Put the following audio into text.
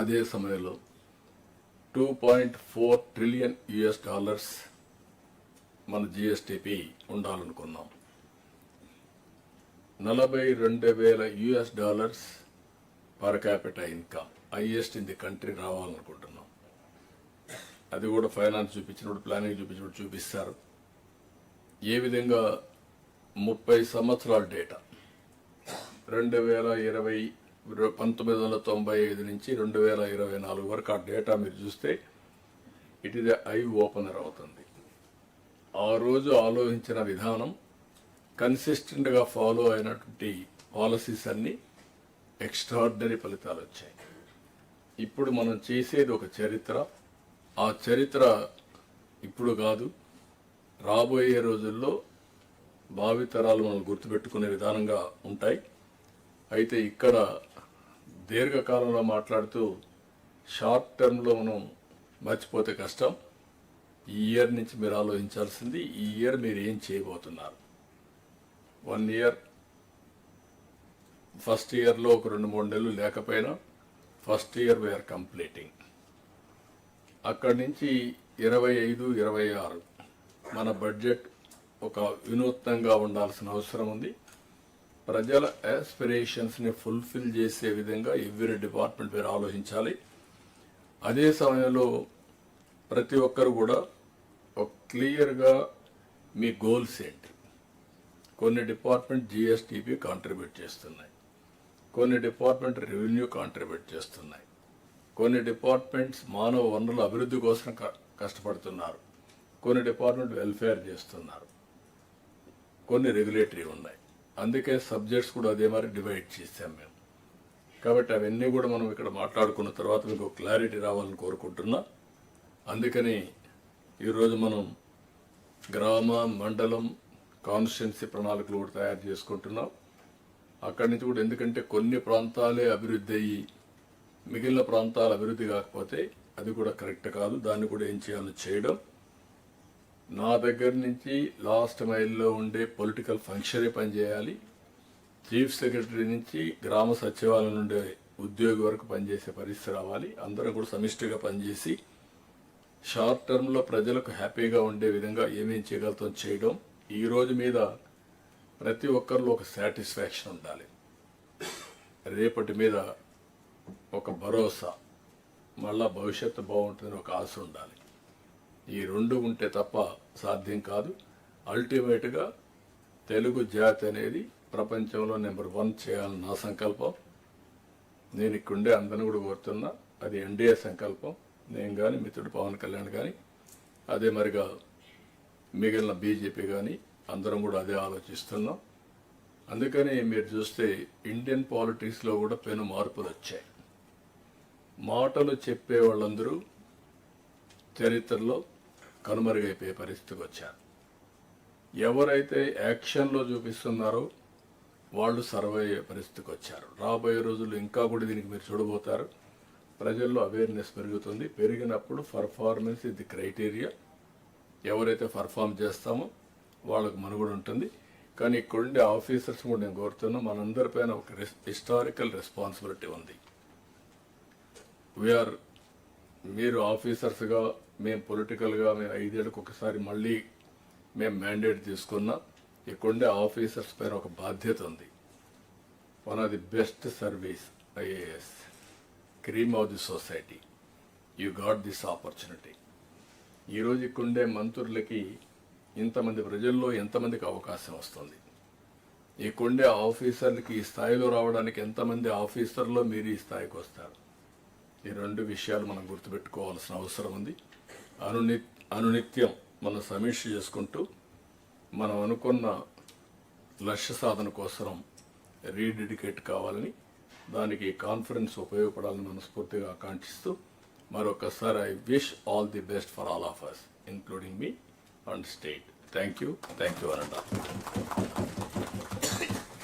అదే సమయంలో $2.4 ట్రిలియన్ మన జిఎస్టిపి ఉండాలనుకున్నాం. $42,000 per capital income, highest in the country రావాలనుకుంటున్నాం. అది కూడా ఫైనాన్స్ చూపించినప్పుడు, ప్లానింగ్ చూపించినప్పుడు చూపిస్తారు. ఏ విధంగా 30 సంవత్సరాల డేటా 1995 నుంచి 2024 వరకు ఆ డేటా మీరు చూస్తే ఇట్ ఈజ్ ఐ ఓపెనర్ అవుతుంది. ఆ రోజు ఆలోచించిన విధానం, కన్సిస్టెంట్గా ఫాలో అయినటువంటి పాలసీస్ అన్నీ ఎక్స్ట్రాడినరీ ఫలితాలు వచ్చాయి. ఇప్పుడు మనం చేసేది ఒక చరిత్ర. ఆ చరిత్ర ఇప్పుడు కాదు, రాబోయే రోజుల్లో భావితరాలు మనం గుర్తుపెట్టుకునే విధానంగా ఉంటాయి. అయితే ఇక్కడ దీర్ఘకాలంలో మాట్లాడుతూ షార్ట్ టర్మ్లో మనం మర్చిపోతే కష్టం. ఈ ఇయర్ నుంచి మీరు ఆలోచించాల్సింది, ఈ ఇయర్ మీరు ఏం చేయబోతున్నారు. 1 ఇయర్, ఫస్ట్ ఇయర్లో ఒక 2-3 నెలలు లేకపోయినా ఫస్ట్ ఇయర్ వీఆర్ కంప్లీటింగ్. అక్కడి నుంచి 25-26 మన బడ్జెట్ ఒక వినూత్నంగా ఉండాల్సిన అవసరం ఉంది. ప్రజల ఆస్పిరేషన్స్ని ఫుల్ఫిల్ చేసే విధంగా ఎవ్రీ డిపార్ట్మెంట్ మీరు ఆలోచించాలి. అదే సమయంలో ప్రతి ఒక్కరు కూడా ఒక క్లియర్గా మీ గోల్స్ ఏంటి. కొన్ని డిపార్ట్మెంట్ జిఎస్టిపి కాంట్రిబ్యూట్ చేస్తున్నాయి, కొన్ని డిపార్ట్మెంట్ రెవెన్యూ కాంట్రిబ్యూట్ చేస్తున్నాయి, కొన్ని డిపార్ట్మెంట్స్ మానవ వనరుల అభివృద్ధి కోసం కష్టపడుతున్నారు, కొన్ని డిపార్ట్మెంట్ వెల్ఫేర్ చేస్తున్నారు, కొన్ని రెగ్యులేటరీ ఉన్నాయి. అందుకే సబ్జెక్ట్స్ కూడా అదే మరి డివైడ్ చేసాం మేము. కాబట్టి అవన్నీ కూడా మనం ఇక్కడ మాట్లాడుకున్న తర్వాత మీకు క్లారిటీ రావాలని కోరుకుంటున్నా. అందుకని ఈరోజు మనం గ్రామ, మండలం, కాన్స్టిట్యున్సీ ప్రణాళికలు కూడా తయారు చేసుకుంటున్నాం. అక్కడి నుంచి కూడా, ఎందుకంటే కొన్ని ప్రాంతాలే అభివృద్ధి అయ్యి మిగిలిన ప్రాంతాలు అభివృద్ధి కాకపోతే అది కూడా కరెక్ట్ కాదు. దాన్ని కూడా ఏం చేయాలో చేయడం. నా దగ్గర నుంచి లాస్ట్ మైల్లో ఉండే పొలిటికల్ ఫంక్షనే పనిచేయాలి. చీఫ్ సెక్రటరీ నుంచి గ్రామ సచివాలయం నుండే ఉద్యోగి వరకు పనిచేసే పరిస్థితి రావాలి. అందరం కూడా సమిష్టిగా పనిచేసి షార్ట్ టర్మ్లో ప్రజలకు హ్యాపీగా ఉండే విధంగా ఏమేం చేయగలుగుతాం చేయడం. ఈ రోజు మీద ప్రతి ఒక్కరిలో ఒక సాటిస్ఫాక్షన్ ఉండాలి, రేపటి మీద ఒక భరోసా, మళ్ళా భవిష్యత్తు బాగుంటుందని ఒక ఆశ ఉండాలి. ఈ రెండు ఉంటే తప్ప సాధ్యం కాదు. అల్టిమేట్గా తెలుగు జాతి అనేది ప్రపంచంలో నెంబర్ 1 చేయాలని నా సంకల్పం. నేను ఇక్కడుండే అందరిని కూడా కోరుతున్నా, అది ఎన్డీఏ సంకల్పం. నేను కానీ, మిత్రుడు పవన్ కళ్యాణ్ కానీ, అదే మరిగా మిగిలిన బీజేపీ కానీ అందరం కూడా అదే ఆలోచిస్తున్నాం. అందుకని మీరు చూస్తే ఇండియన్ పాలిటిక్స్లో కూడా పెను మార్పులు వచ్చాయి. మాటలు చెప్పే వాళ్ళందరూ చరిత్రలో కనుమరుగైపోయే పరిస్థితికి వచ్చారు. ఎవరైతే యాక్షన్లో చూపిస్తున్నారో వాళ్ళు సర్వే అయ్యే పరిస్థితికి వచ్చారు. రాబోయే రోజుల్లో ఇంకా కూడా దీనికి మీరు చూడబోతారు. ప్రజల్లో అవేర్నెస్ పెరుగుతుంది. పెరిగినప్పుడు పర్ఫార్మెన్స్ ఇది క్రైటీరియా. ఎవరైతే పర్ఫామ్ చేస్తామో వాళ్ళకు మనుగడ ఉంటుంది. కానీ ఇక్కడుండే ఆఫీసర్స్ కూడా నేను కోరుతున్నా, మనందరిపైన ఒక హిస్టారికల్ రెస్పాన్సిబిలిటీ ఉంది. మీరు ఆఫీసర్స్గా, మేము పొలిటికల్గా, మేము 5 ఏళ్ళకు ఒకసారి మళ్ళీ మేము మ్యాండేట్ తీసుకున్నా. ఇక్కడుండే ఆఫీసర్స్ పైన ఒక బాధ్యత ఉంది. One of the best service IAS, cream of the society. You got this opportunity. ఈరోజు ఇక్కడుండే మంత్రులకి ఇంతమంది ప్రజల్లో ఎంతమందికి అవకాశం వస్తుంది? ఇక్కడుండే ఆఫీసర్లకి ఈ స్థాయిలో రావడానికి ఎంతమంది ఆఫీసర్లో మీరు ఈ స్థాయికి వస్తారు? ఈ 2 విషయాలు మనం గుర్తుపెట్టుకోవాల్సిన అవసరం ఉంది. అనునిత్యం మనం సమీక్ష చేసుకుంటూ మనం అనుకున్న లక్ష్య సాధన కోసం రీడెడికేట్ కావాలని, దానికి కాన్ఫరెన్స్ ఉపయోగపడాలని మనస్ఫూర్తిగా ఆకాంక్షిస్తూ మరొకసారి I wish all the best for all of us, including me and state. Thank you అనండా.